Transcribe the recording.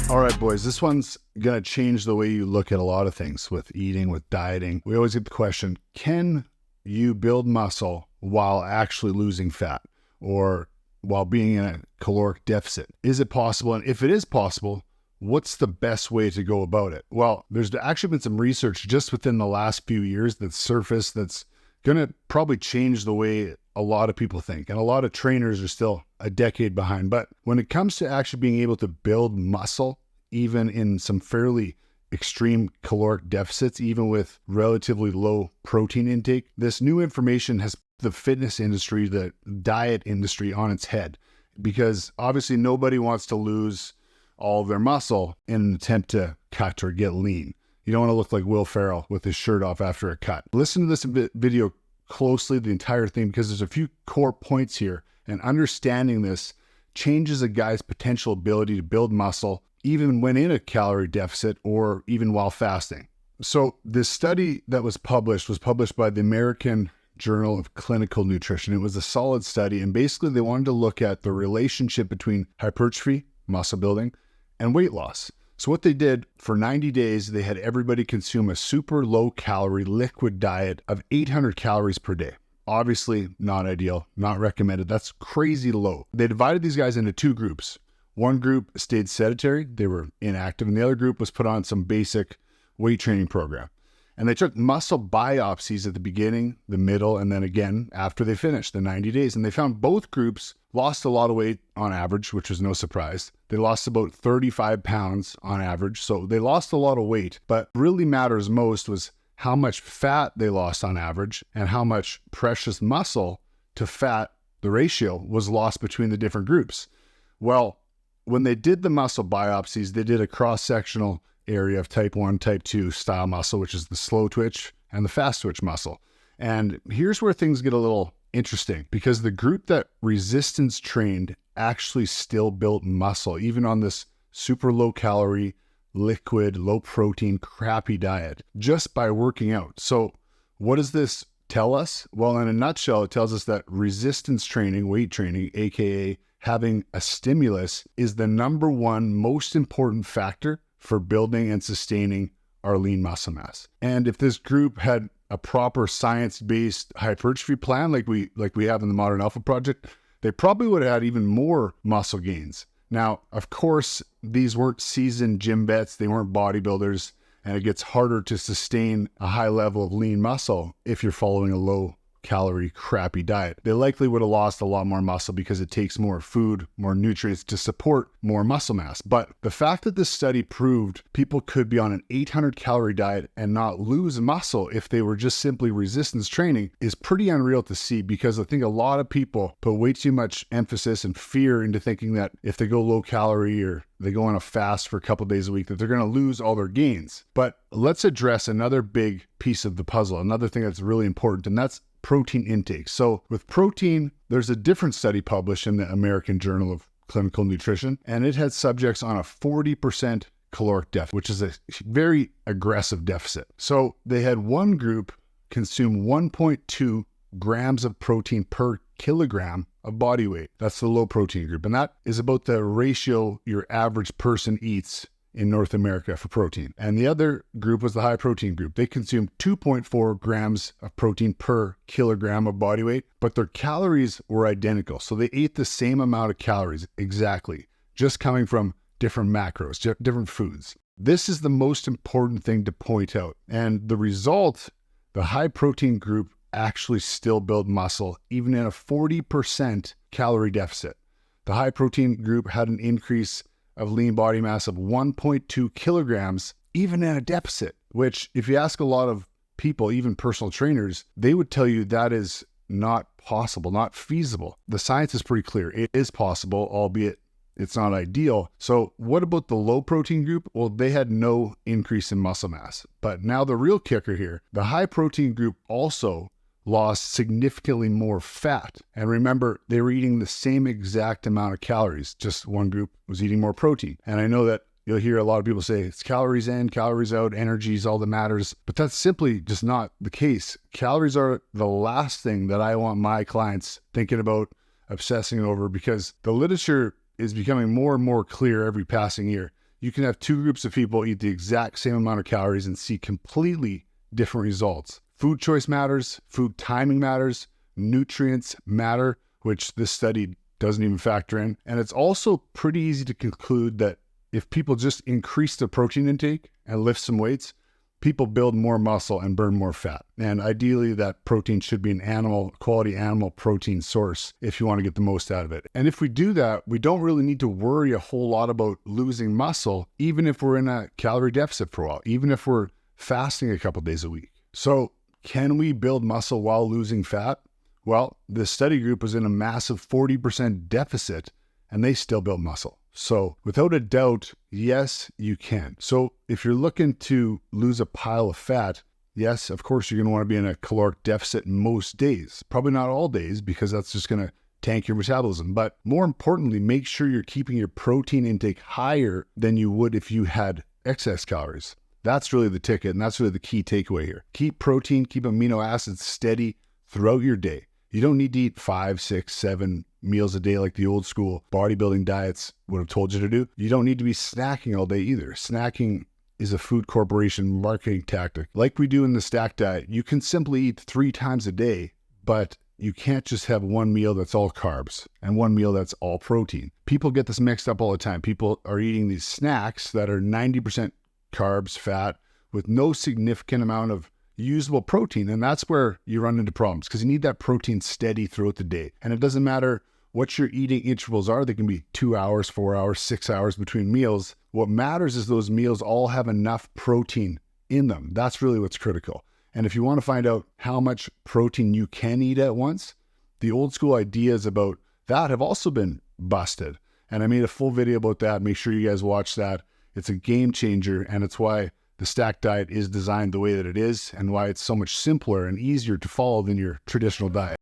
All right, boys, this one's going to change the way you look at a lot of things with eating, with dieting. We always get the question, can you build muscle while actually losing fat or while being in a caloric deficit? Is it possible? And if it is possible, what's the best way to go about it? Well, there's actually been some research just within the last few years that's surfaced that's going to probably change the way a lot of people think. And a lot of trainers are still a decade behind. But when it comes to actually being able to build muscle, even in some fairly extreme caloric deficits, even with relatively low protein intake, this new information has the fitness industry, the diet industry on its head. Because obviously nobody wants to lose all of their muscle in an attempt to cut or get lean. You don't want to look like Will Ferrell with his shirt off after a cut. Listen to this video closely, the entire thing, because there's a few core points here, and understanding this changes a guy's potential ability to build muscle even when in a calorie deficit or even while fasting. So this study that was published by the American Journal of Clinical Nutrition. It was a solid study, and basically they wanted to look at the relationship between hypertrophy, muscle building, and weight loss. So what they did for 90 days, they had everybody consume a super low calorie liquid diet of 800 calories per day. Obviously not ideal, not recommended. That's crazy low. They divided these guys into two groups. One group stayed sedentary, they were inactive, and the other group was put on some basic weight training program. And they took muscle biopsies at the beginning, the middle, and then again after they finished the 90 days. And they found both groups lost a lot of weight on average, which was no surprise. They lost about 35 pounds on average. So they lost a lot of weight. But really matters most was how much fat they lost on average and how much precious muscle to fat, the ratio, was lost between the different groups. Well, when they did the muscle biopsies, they did a cross-sectional area of type 1, type 2 style muscle, which is the slow twitch and the fast twitch muscle. And here's where things get a little interesting, because the group that resistance trained actually still built muscle, even on this super low calorie, liquid, low protein, crappy diet, just by working out. So what does this tell us? Well, in a nutshell, it tells us that resistance training, weight training, AKA having a stimulus, is the number one most important factor for building and sustaining our lean muscle mass. And if this group had a proper science-based hypertrophy plan like we have in the Modern Alpha Project, they probably would have had even more muscle gains. Now, of course, these weren't seasoned gym vets, they weren't bodybuilders, and it gets harder to sustain a high level of lean muscle if you're following a low calorie, crappy diet. They likely would have lost a lot more muscle because it takes more food, more nutrients to support more muscle mass. But the fact that this study proved people could be on an 800 calorie diet and not lose muscle if they were just simply resistance training is pretty unreal to see, because I think a lot of people put way too much emphasis and fear into thinking that if they go low calorie or they go on a fast for a couple of days a week, that they're going to lose all their gains. But let's address another big piece of the puzzle, another thing that's really important, and that's protein intake. So with protein, there's a different study published in the American Journal of Clinical Nutrition, and it had subjects on a 40% caloric deficit, which is a very aggressive deficit. So they had one group consume 1.2 grams of protein per kilogram of body weight. That's the low protein group. And that is about the ratio your average person eats in North America for protein. And the other group was the high protein group. They consumed 2.4 grams of protein per kilogram of body weight, but their calories were identical. So they ate the same amount of calories exactly, just coming from different macros, different foods. This is the most important thing to point out. And the result, the high protein group actually still built muscle, even in a 40% calorie deficit. The high protein group had an increase of lean body mass of 1.2 kilograms, even in a deficit, which if you ask a lot of people, even personal trainers, they would tell you that is not possible, not feasible. The science is pretty clear. It is possible, albeit it's not ideal. So what about the low protein group? Well, they had no increase in muscle mass. But now the real kicker here, the high protein group also lost significantly more fat. And remember, they were eating the same exact amount of calories, just one group was eating more protein. And I know that you'll hear a lot of people say it's calories in, calories out, energy is all that matters, but that's simply just not the case. Calories are the last thing that I want my clients thinking about, obsessing over, because the literature is becoming more and more clear every passing year. you can have two groups of people eat the exact same amount of calories and see completely different results. Food choice matters, food timing matters, nutrients matter, which this study doesn't even factor in. And it's also pretty easy to conclude that if people just increase their protein intake and lift some weights, people build more muscle and burn more fat. And ideally, that protein should be an quality animal protein source if you want to get the most out of it. And if we do that, we don't really need to worry a whole lot about losing muscle, even if we're in a calorie deficit for a while, even if we're fasting a couple days a week. So can we build muscle while losing fat? Well, this study group was in a massive 40% deficit and they still built muscle. So without a doubt, yes, you can. So if you're looking to lose a pile of fat, yes, of course, you're going to want to be in a caloric deficit most days. Probably not all days, because that's just going to tank your metabolism. But more importantly, make sure you're keeping your protein intake higher than you would if you had excess calories. That's really the ticket, and that's really the key takeaway here. Keep protein, keep amino acids steady throughout your day. You don't need to eat 5, 6, 7 meals a day like the old school bodybuilding diets would have told you to do. You don't need to be snacking all day either. Snacking is a food corporation marketing tactic. Like we do in the stack diet, you can simply eat 3 times a day, but you can't just have one meal that's all carbs and one meal that's all protein. People get this mixed up all the time. People are eating these snacks that are 90% carbs, fat, with no significant amount of usable protein. And that's where you run into problems, because you need that protein steady throughout the day. And it doesn't matter what your eating intervals are. They can be 2 hours, 4 hours, 6 hours between meals. What matters is those meals all have enough protein in them. That's really what's critical. And if you want to find out how much protein you can eat at once, the old school ideas about that have also been busted. And I made a full video about that. Make sure you guys watch that. It's a game changer, and it's why the stack diet is designed the way that it is and why it's so much simpler and easier to follow than your traditional diet.